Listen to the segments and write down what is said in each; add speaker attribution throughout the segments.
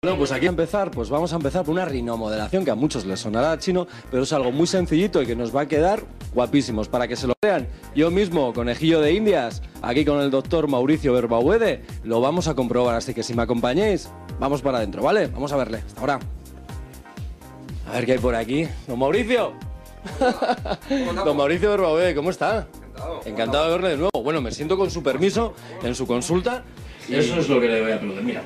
Speaker 1: Bueno, pues aquí vamos a empezar por una rinomodelación que a muchos les sonará chino, pero es algo muy sencillito y que nos va a quedar guapísimos. Para que se lo vean, yo mismo, conejillo de Indias, aquí con el doctor Mauricio Berbahuede, lo vamos a comprobar. Así que si me acompañáis, vamos para adentro, ¿vale? Vamos a verle. Hasta ahora. A ver qué hay por aquí. ¡Don Mauricio! Don Mauricio Berbahuede, ¿cómo está? Encantado de verle de nuevo. Bueno, me siento con su permiso en su consulta. Sí. Eso es lo que le voy a preguntar. Mira,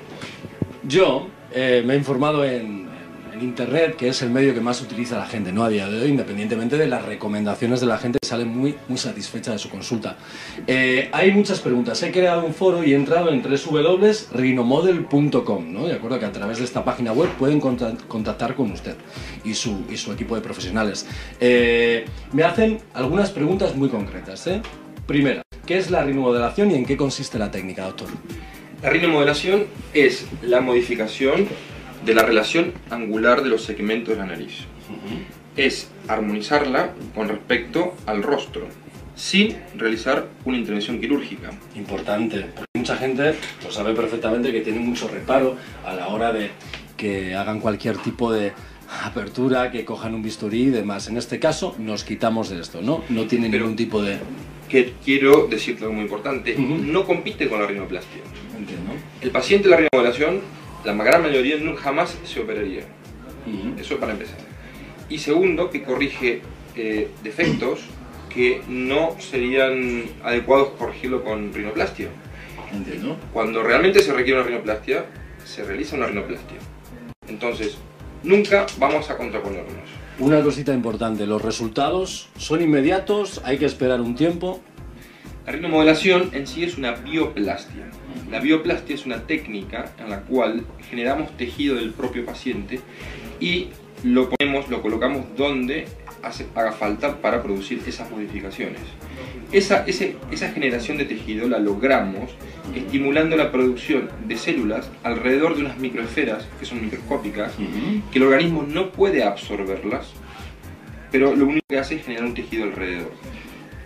Speaker 1: yo me he informado en internet, que es el medio que más utiliza la gente, ¿no? A día de hoy, independientemente de las recomendaciones de la gente, sale muy satisfecha de su consulta. Hay muchas preguntas. He creado un foro y he entrado en www.rinomodel.com, ¿no? De acuerdo, que a través de esta página web pueden contactar con usted y su equipo de profesionales. Me hacen algunas preguntas muy concretas, ¿eh? Primera, ¿qué es la rinomodelación y en qué consiste la técnica, doctor?
Speaker 2: La rinomodelación es la modificación de la relación angular de los segmentos de la nariz. Es armonizarla con respecto al rostro, sin realizar una intervención quirúrgica.
Speaker 1: Importante, porque mucha gente lo sabe perfectamente, que tiene mucho reparo a la hora de que hagan cualquier tipo de apertura, que cojan un bisturí y demás. En este caso nos quitamos de esto, ¿no? No tiene ningún tipo de...
Speaker 2: Que quiero decirte algo muy importante, no compite con la rinoplastia.
Speaker 1: Entiendo.
Speaker 2: El paciente de la rinomodelación, la gran mayoría jamás se operaría. Eso para empezar. Y segundo, que corrige defectos que no serían adecuados corregirlo con rinoplastia.
Speaker 1: Entiendo.
Speaker 2: Cuando realmente se requiere una rinoplastia, se realiza una rinoplastia. Entonces, nunca vamos a contraponernos.
Speaker 1: Una cosita importante, los resultados son inmediatos, hay que esperar un tiempo.
Speaker 2: La rinomodelación en sí es una bioplastia. La bioplastia es una técnica en la cual generamos tejido del propio paciente y lo colocamos donde haga falta para producir esas modificaciones. Esa generación de tejido la logramos estimulando la producción de células alrededor de unas microesferas que son microscópicas, que el organismo no puede absorberlas, pero lo único que hace es generar un tejido alrededor.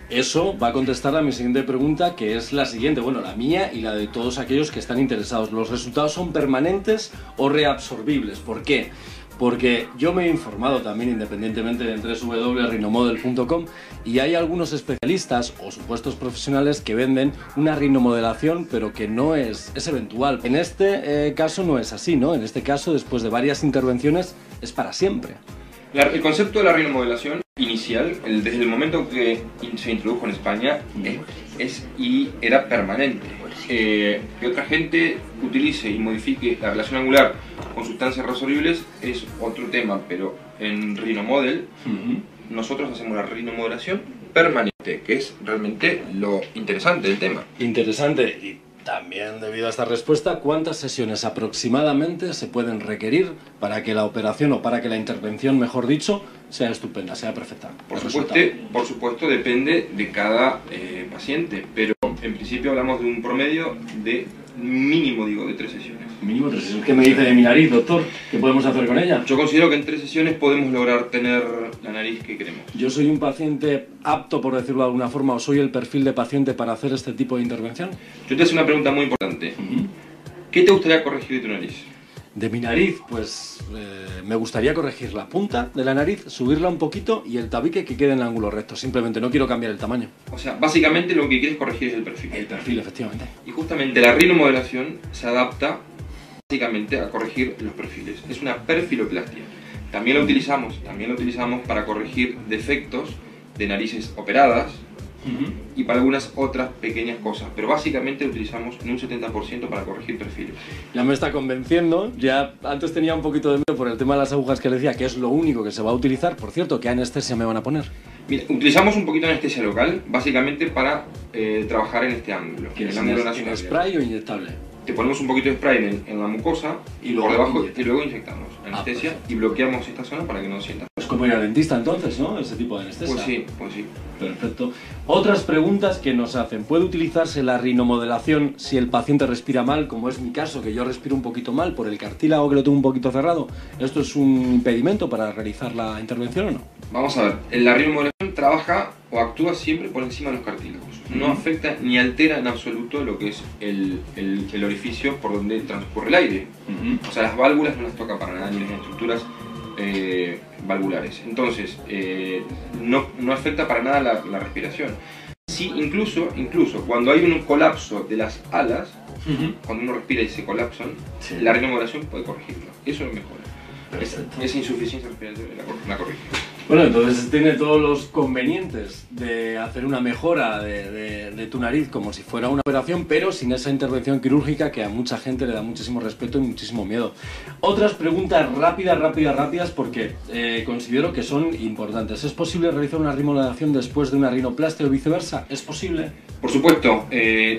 Speaker 1: Eso va a contestar a mi siguiente pregunta, que es la siguiente, bueno, la mía y la de todos aquellos que están interesados. ¿Los resultados son permanentes o reabsorbibles? ¿Por qué? Porque yo me he informado también independientemente en www.rinomodel.com y hay algunos especialistas o supuestos profesionales que venden una rinomodelación, pero que no es eventual. En este caso no es así, ¿no? En este caso, después de varias intervenciones, es para siempre.
Speaker 2: El concepto de la rinomodelación inicial, desde el momento que se introdujo en España, era permanente. Que otra gente utilice y modifique la relación angular con sustancias resorbibles es otro tema, pero en Rinomodel nosotros hacemos la rinomodelación permanente, que es realmente lo interesante del tema.
Speaker 1: Interesante. Y también, debido a esta respuesta, ¿cuántas sesiones aproximadamente se pueden requerir para que la operación o para que la intervención, mejor dicho, sea estupenda, sea perfecta?
Speaker 2: Por supuesto, depende de cada paciente, pero en principio hablamos de un promedio de mínimo, de 3 sesiones.
Speaker 1: Mínimo 3 sesiones. ¿Qué me dice de mi nariz, doctor? ¿Qué podemos hacer con ella?
Speaker 2: Yo considero que en 3 sesiones podemos lograr tener la nariz que queremos.
Speaker 1: ¿Yo soy un paciente apto, por decirlo de alguna forma, o soy el perfil de paciente para hacer este tipo de intervención?
Speaker 2: Yo te hago una pregunta muy importante. ¿Qué te gustaría corregir de tu nariz?
Speaker 1: De mi nariz, pues me gustaría corregir la punta de la nariz, subirla un poquito y el tabique que quede en el ángulo recto. Simplemente no quiero cambiar el tamaño.
Speaker 2: O sea, básicamente lo que quieres corregir es el perfil.
Speaker 1: El perfil, efectivamente.
Speaker 2: Y justamente la rinomodelación se adapta básicamente a corregir los perfiles. Es una perfiloplastia. También lo utilizamos para corregir defectos de narices operadas y para algunas otras pequeñas cosas, pero básicamente lo utilizamos en un 70% para corregir perfiles.
Speaker 1: Ya me está convenciendo. Ya antes tenía un poquito de miedo por el tema de las agujas, que le decía que es lo único que se va a utilizar. Por cierto, ¿qué anestesia me van a poner?
Speaker 2: Mira, utilizamos un poquito de anestesia local, básicamente para trabajar en este ángulo.
Speaker 1: ¿En el ángulo nasogastrial? ¿Spray o inyectable?
Speaker 2: Te ponemos un poquito de spray en la mucosa y luego inyectamos anestesia y bloqueamos esta zona para que no sientas.
Speaker 1: como ir al dentista entonces, ¿no? Ese tipo de anestesia.
Speaker 2: Pues sí.
Speaker 1: Perfecto. Otras preguntas que nos hacen. ¿Puede utilizarse la rinomodelación si el paciente respira mal, como es mi caso, que yo respiro un poquito mal por el cartílago que lo tengo un poquito cerrado? ¿Esto es un impedimento para realizar la intervención o no?
Speaker 2: Vamos a ver, la rinomodelación trabaja o actúa siempre por encima de los cartílagos. No afecta ni altera en absoluto lo que es el orificio por donde transcurre el aire. O sea, las válvulas no las toca para nada, ni las estructuras valvulares. Entonces, no afecta para nada la respiración. Sí, incluso cuando hay un colapso de las alas, cuando uno respira y se colapsan, la rinomodelación puede corregirlo. Eso lo mejora. Esa insuficiencia respiratoria la corrige.
Speaker 1: Bueno, entonces tiene todos los convenientes de hacer una mejora de tu nariz como si fuera una operación, pero sin esa intervención quirúrgica que a mucha gente le da muchísimo respeto y muchísimo miedo. Otras preguntas rápidas porque considero que son importantes. ¿Es posible realizar una rimodelación después de una rinoplastia o viceversa? ¿Es posible?
Speaker 2: Por supuesto,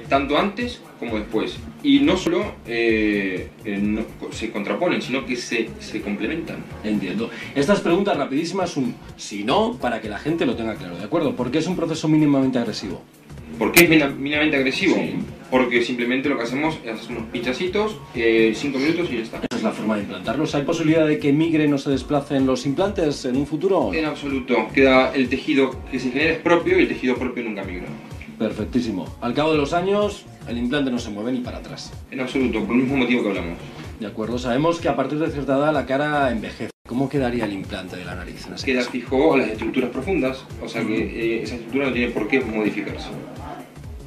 Speaker 2: tanto antes como después. Y no solo no, se contraponen, sino que se complementan.
Speaker 1: Entiendo. Estas preguntas rapidísimas, si no, para que la gente lo tenga claro, ¿de acuerdo? ¿Por qué es un proceso mínimamente agresivo?
Speaker 2: ¿Por qué es mínimamente agresivo?
Speaker 1: Sí.
Speaker 2: Porque simplemente lo que hacemos es hacer unos pinchacitos, 5 minutos y ya está.
Speaker 1: Esa es la forma de implantarlos. ¿Hay posibilidad de que migren o se desplacen los implantes en un futuro?
Speaker 2: En absoluto. Queda el tejido que se genera es propio y el tejido propio nunca migra.
Speaker 1: Perfectísimo. Al cabo de los años, el implante no se mueve ni para atrás.
Speaker 2: En absoluto, por el mismo motivo que hablamos.
Speaker 1: De acuerdo. Sabemos que a partir de cierta edad la cara envejece. ¿Cómo quedaría el implante de la nariz en ese
Speaker 2: Queda
Speaker 1: caso?
Speaker 2: fijo las estructuras profundas, o sea que esa estructura no tiene por qué modificarse.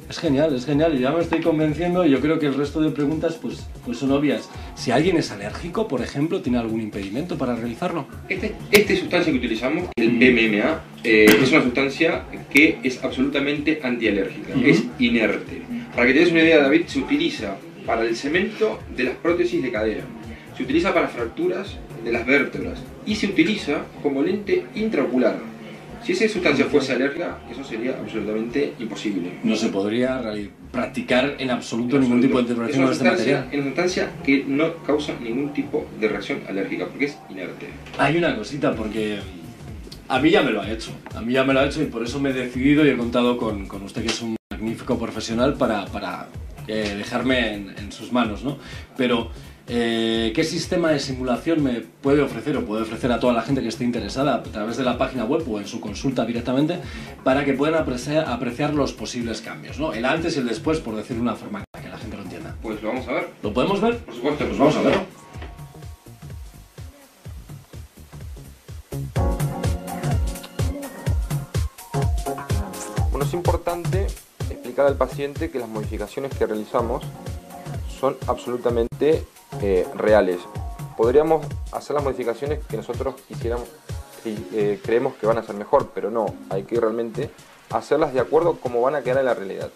Speaker 1: Es genial, ya me estoy convenciendo y yo creo que el resto de preguntas pues son obvias. Si alguien es alérgico, por ejemplo, ¿tiene algún impedimento para realizarlo?
Speaker 2: Esta sustancia que utilizamos, el PMMA, es una sustancia que es absolutamente antialérgica, es inerte. Para que te des una idea, David, se utiliza para el cemento de las prótesis de cadera, se utiliza para fracturas de las vértebras y se utiliza como lente intraocular. Si esa sustancia fuese alérgica, eso sería absolutamente imposible.
Speaker 1: No se podría practicar en absoluto ningún tipo de intervención con este material.
Speaker 2: Es una sustancia que no causa ningún tipo de reacción alérgica, porque es inerte.
Speaker 1: Hay una cosita, porque a mí ya me lo ha hecho. Y por eso me he decidido y he contado con usted, que es un magnífico profesional, para dejarme en sus manos, ¿no? Pero ¿qué sistema de simulación me puede ofrecer o puede ofrecer a toda la gente que esté interesada a través de la página web o en su consulta directamente, para que puedan apreciar los posibles cambios, ¿no? El antes y el después, por decirlo de una forma que la gente lo entienda?
Speaker 2: Pues lo vamos a ver.
Speaker 1: ¿Lo podemos ver?
Speaker 2: Por supuesto,
Speaker 1: pues vamos a verlo.
Speaker 2: Bueno, es importante explicar al paciente que las modificaciones que realizamos son absolutamente reales. Podríamos hacer las modificaciones que nosotros quisiéramos y creemos que van a ser mejor, pero no, hay que realmente hacerlas de acuerdo a cómo van a quedar en la realidad.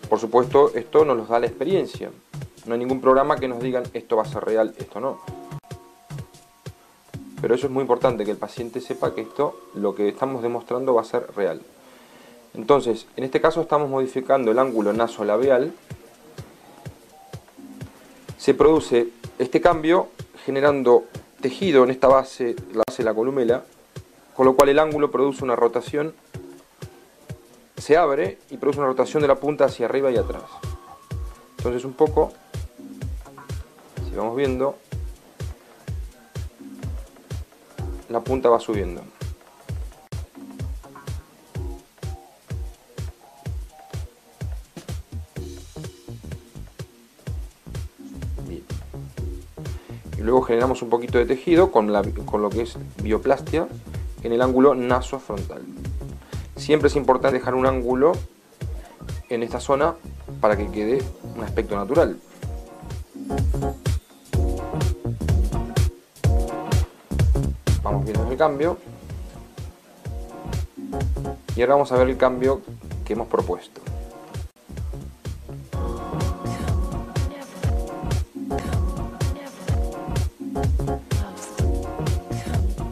Speaker 2: Por supuesto, esto nos lo da la experiencia. No hay ningún programa que nos digan esto va a ser real, esto no. Pero eso es muy importante, que el paciente sepa que esto, lo que estamos demostrando, va a ser real. Entonces, en este caso estamos modificando el ángulo nasolabial. Se produce este cambio generando tejido en esta base, la base de la columela, con lo cual el ángulo produce una rotación, se abre y produce una rotación de la punta hacia arriba y atrás. Entonces un poco, si vamos viendo, la punta va subiendo. Y luego generamos un poquito de tejido con lo que es bioplastia en el ángulo nasofrontal. Siempre es importante dejar un ángulo en esta zona para que quede un aspecto natural. Vamos viendo el cambio. Y ahora vamos a ver el cambio que hemos propuesto.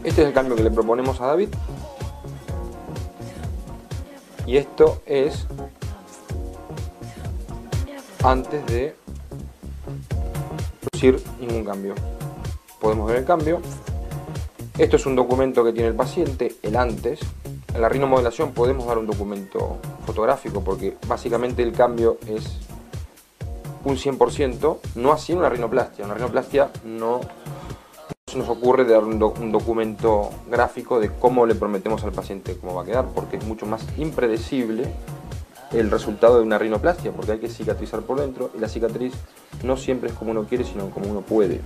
Speaker 2: Este es el cambio que le proponemos a David. Y esto es antes de producir ningún cambio. Podemos ver el cambio. Esto es un documento que tiene el paciente, el antes. En la rinomodelación podemos dar un documento fotográfico porque básicamente el cambio es un 100%, no así en una rinoplastia. En una rinoplastia no se nos ocurre dar un documento gráfico de cómo le prometemos al paciente cómo va a quedar, porque es mucho más impredecible el resultado de una rinoplastia, porque hay que cicatrizar por dentro y la cicatriz no siempre es como uno quiere, sino como uno puede.